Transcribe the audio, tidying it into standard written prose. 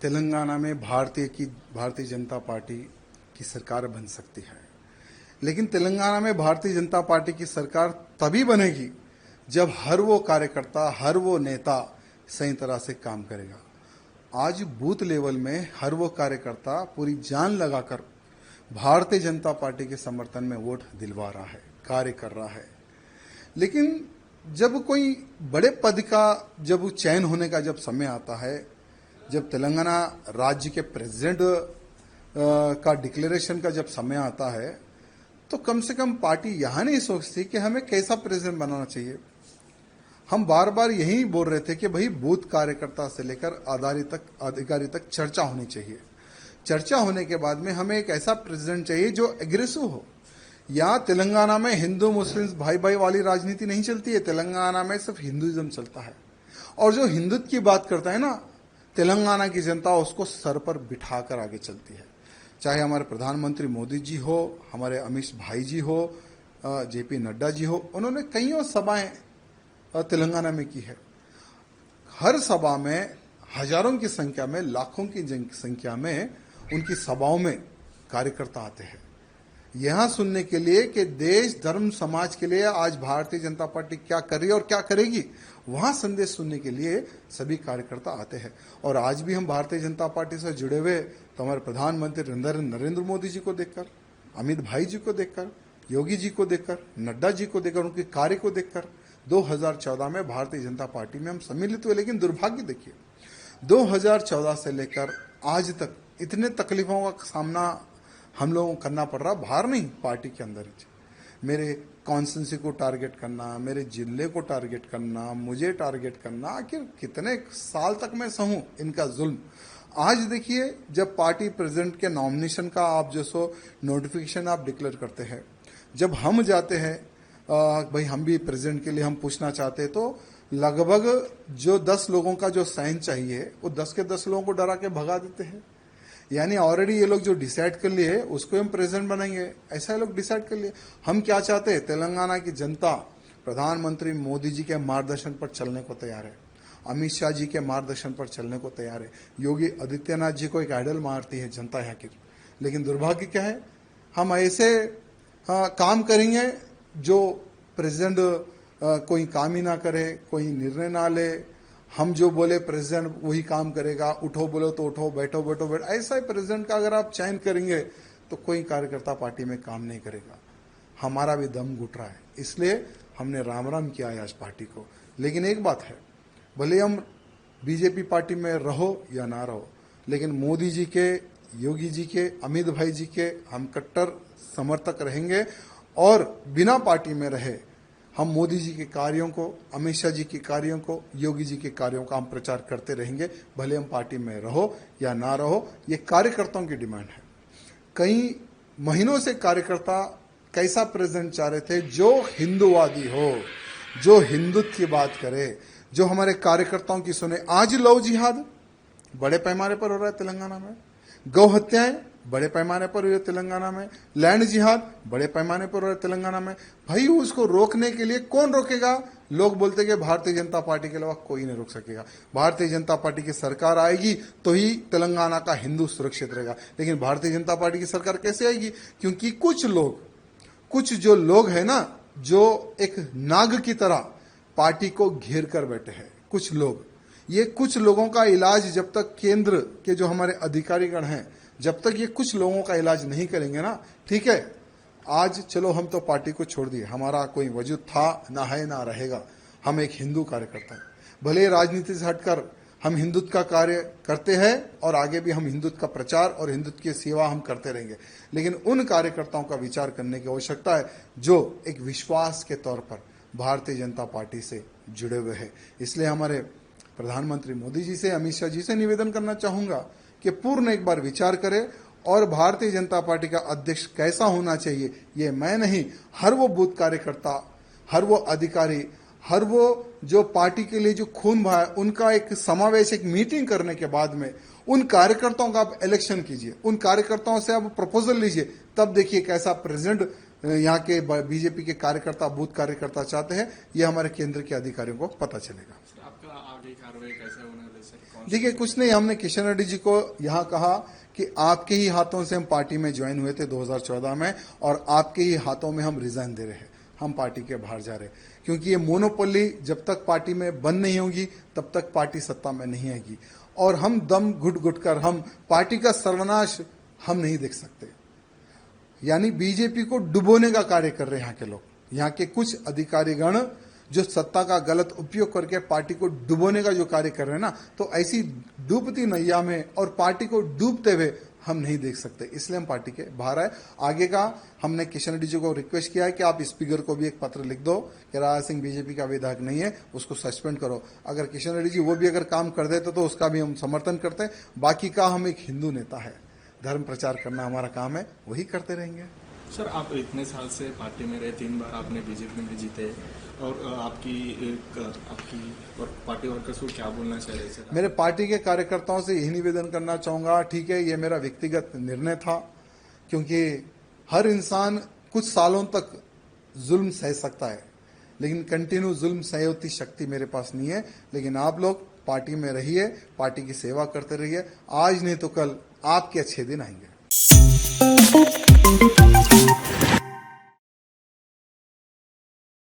तेलंगाना में भारतीय जनता पार्टी की सरकार बन सकती है, लेकिन तेलंगाना में भारतीय जनता पार्टी की सरकार तभी बनेगी जब हर वो कार्यकर्ता, हर वो नेता सही तरह से काम करेगा। आज बूथ लेवल में हर वो कार्यकर्ता पूरी जान लगाकर भारतीय जनता पार्टी के समर्थन में वोट दिलवा रहा है, कार्य कर रहा है। लेकिन जब कोई बड़े पद का जब चयन होने का जब समय आता है, जब तेलंगाना राज्य के प्रेसिडेंट का डिक्लेरेशन का जब समय आता है, तो कम से कम पार्टी यहां नहीं सोचती कि हमें कैसा प्रेसिडेंट बनाना चाहिए। हम बार बार यही बोल रहे थे कि भाई बूथ कार्यकर्ता से लेकर अधिकारी तक चर्चा होनी चाहिए। चर्चा होने के बाद में हमें एक ऐसा प्रेसिडेंट चाहिए जो एग्रेसिव हो। यहाँ तेलंगाना में हिंदू मुस्लिम भाई भाई वाली राजनीति नहीं चलती है, तेलंगाना में सिर्फ हिंदुइज्म चलता है। और जो हिंदुत्व की बात करता है ना, तेलंगाना की जनता उसको सर पर बिठाकर आगे चलती है। चाहे हमारे प्रधानमंत्री मोदी जी हो, हमारे अमित भाई जी हो, जेपी नड्डा जी हो, उन्होंने कईयों सभाएं तेलंगाना में की है। हर सभा में हजारों की संख्या में, लाखों की संख्या में उनकी सभाओं में कार्यकर्ता आते हैं यहां सुनने के लिए कि देश धर्म समाज के लिए आज भारतीय जनता पार्टी क्या कर रही है और क्या करेगी। वहां संदेश सुनने के लिए सभी कार्यकर्ता आते हैं। और आज भी हम भारतीय जनता पार्टी से जुड़े हुए तो हमारे प्रधानमंत्री नरेंद्र मोदी जी को देखकर, अमित भाई जी को देखकर, योगी जी को देखकर, नड्डा जी को देखकर, उनके कार्य को देखकर 2014 में भारतीय जनता पार्टी में हम सम्मिलित हुए। लेकिन दुर्भाग्य देखिए, 2014 से लेकर आज तक इतने तकलीफों का सामना हम लोगों को करना पड़ रहा, बाहर नहीं, पार्टी के अंदर ही। मेरे कॉन्स्टिट्यूंसी को टारगेट करना, मेरे जिले को टारगेट करना, मुझे टारगेट करना, आखिर कितने साल तक मैं सहूं इनका जुल्म। आज देखिए, जब पार्टी प्रेसिडेंट के नॉमिनेशन का आप जो सो नोटिफिकेशन आप डिक्लेयर करते हैं, जब हम जाते हैं भाई हम भी प्रेसिडेंट के लिए हम पूछना चाहते हैं, तो लगभग जो 10 लोगों का जो साइन चाहिए वो 10 के 10 लोगों को डरा के भगा देते हैं। यानी ऑलरेडी ये लोग जो डिसाइड कर लिए उसको हम प्रेसिडेंट बनाएंगे, ऐसा ये लोग डिसाइड कर लिए। हम क्या चाहते हैं, तेलंगाना की जनता प्रधानमंत्री मोदी जी के मार्गदर्शन पर चलने को तैयार है, अमित शाह जी के मार्गदर्शन पर चलने को तैयार है। योगी आदित्यनाथ जी को एक आइडल मारती है जनता यहाँ की। लेकिन दुर्भाग्य क्या है, हम ऐसे काम करेंगे जो प्रेसिडेंट कोई काम ही ना करे, कोई निर्णय ना ले। हम जो बोले प्रेसिडेंट वही काम करेगा, उठो बोलो तो उठो, बैठो बैठो बैठो। ऐसा ही प्रेसिडेंट का अगर आप चयन करेंगे तो कोई कार्यकर्ता पार्टी में काम नहीं करेगा। हमारा भी दम घुट रहा है, इसलिए हमने राम राम किया है आज पार्टी को। लेकिन एक बात है, भले हम बीजेपी पार्टी में रहो या ना रहो, लेकिन मोदी जी के, योगी जी के, अमित भाई जी के हम कट्टर समर्थक रहेंगे। और बिना पार्टी में रहे हम मोदी जी के कार्यों को, अमित शाह जी के कार्यों को, योगी जी के कार्यों का हम प्रचार करते रहेंगे, भले हम पार्टी में रहो या ना रहो। ये कार्यकर्ताओं की डिमांड है। कई महीनों से कार्यकर्ता कैसा प्रेसिडेंट चाह रहे थे जो हिंदूवादी हो, जो हिंदुत्व की बात करे, जो हमारे कार्यकर्ताओं की सुने। आज लव जिहाद बड़े पैमाने पर हो रहा है तेलंगाना में, गौ हत्याएं बड़े पैमाने पर हुई है तेलंगाना में, लैंड जिहाद बड़े पैमाने पर हो रहा है तेलंगाना में। भाई उसको रोकने के लिए कौन रोकेगा? लोग बोलते कि भारतीय जनता पार्टी के अलावा कोई नहीं रोक सकेगा। भारतीय जनता पार्टी की सरकार आएगी तो ही तेलंगाना का हिंदू सुरक्षित रहेगा। लेकिन भारतीय जनता पार्टी की सरकार कैसे आएगी? क्योंकि कुछ जो लोग है ना, जो एक नाग की तरह पार्टी को घेर कर बैठे हैं कुछ लोग। ये कुछ लोगों का इलाज जब तक केंद्र के जो हमारे अधिकारीगण हैं, जब तक ये कुछ लोगों का इलाज नहीं करेंगे ना, ठीक है, आज चलो हम तो पार्टी को छोड़ दिए, हमारा कोई वजूद था ना है ना रहेगा। हम एक हिंदू कार्यकर्ता हैं, भले राजनीति से हटकर हम हिंदुत्व का कार्य करते हैं और आगे भी हम हिंदुत्व का प्रचार और हिंदुत्व की सेवा हम करते रहेंगे। लेकिन उन कार्यकर्ताओं का विचार करने की आवश्यकता है जो एक विश्वास के तौर पर भारतीय जनता पार्टी से जुड़े हुए हैं। इसलिए हमारे प्रधानमंत्री मोदी जी से, अमित शाह जी से निवेदन करना चाहूंगा कि पूर्ण एक बार विचार करें और भारतीय जनता पार्टी का अध्यक्ष कैसा होना चाहिए ये मैं नहीं, हर वो बूथ कार्यकर्ता, हर वो अधिकारी, हर वो जो पार्टी के लिए जो खून बहा है, उनका एक समावेश, एक मीटिंग करने के बाद में उन कार्यकर्ताओं का आप इलेक्शन कीजिए, उन कार्यकर्ताओं से आप प्रपोजल लीजिए। तब देखिए कैसा प्रेसिडेंट यहाँ के बीजेपी के कार्यकर्ता, बूथ कार्यकर्ता चाहते हैं, ये हमारे केंद्र के अधिकारियों को पता चलेगा। आपका आगे कार्रवाई कैसे होना है? सर? देखिए, कुछ नहीं, हमने किशन रेड्डी जी को यहाँ कहा कि आपके ही हाथों से हम पार्टी में ज्वाइन हुए थे 2014 में, और आपके ही हाथों में हम रिजाइन दे रहे हैं, हम पार्टी के बाहर जा रहे हैं, क्योंकि ये मोनोपोली जब तक पार्टी में बंद नहीं होगी तब तक पार्टी सत्ता में नहीं आएगी। और हम दम घुट घुट कर हम पार्टी का सर्वनाश हम नहीं देख सकते। यानी बीजेपी को डुबोने का कार्य कर रहे हैं यहाँ के लोग, यहाँ के कुछ अधिकारीगण जो सत्ता का गलत उपयोग करके पार्टी को डुबोने का जो कार्य कर रहे हैं ना, तो ऐसी डूबती नैया में और पार्टी को डूबते हुए हम नहीं देख सकते, इसलिए हम पार्टी के बाहर आए। आगे का हमने किशन रेड्डी जी को रिक्वेस्ट किया है कि आप स्पीकर को भी एक पत्र लिख दो कि राजा सिंह बीजेपी का विधायक नहीं है, उसको सस्पेंड करो। अगर किशन रेड्डी जी वो भी अगर काम कर देते तो उसका भी हम समर्थन करते हैं। बाकी का हम एक हिंदू नेता है, धर्म प्रचार करना हमारा काम है, वही करते रहेंगे। सर, आप इतने साल से पार्टी में रहे, 3 बार आपने बीजेपी में जीते, और आपकी और पार्टी वर्कर्स को क्या बोलना चाह रहे सर? मेरे पार्टी के कार्यकर्ताओं से यही निवेदन करना चाहूंगा, ठीक है, ये मेरा व्यक्तिगत निर्णय था, क्योंकि हर इंसान कुछ सालों तक जुल्म सह सकता है, लेकिन कंटिन्यू जुल्म सहे उतनी शक्ति मेरे पास नहीं है। लेकिन आप लोग पार्टी में रहिए, पार्टी की सेवा करते रहिए, आज नहीं तो कल आपके अच्छे दिन आएंगे।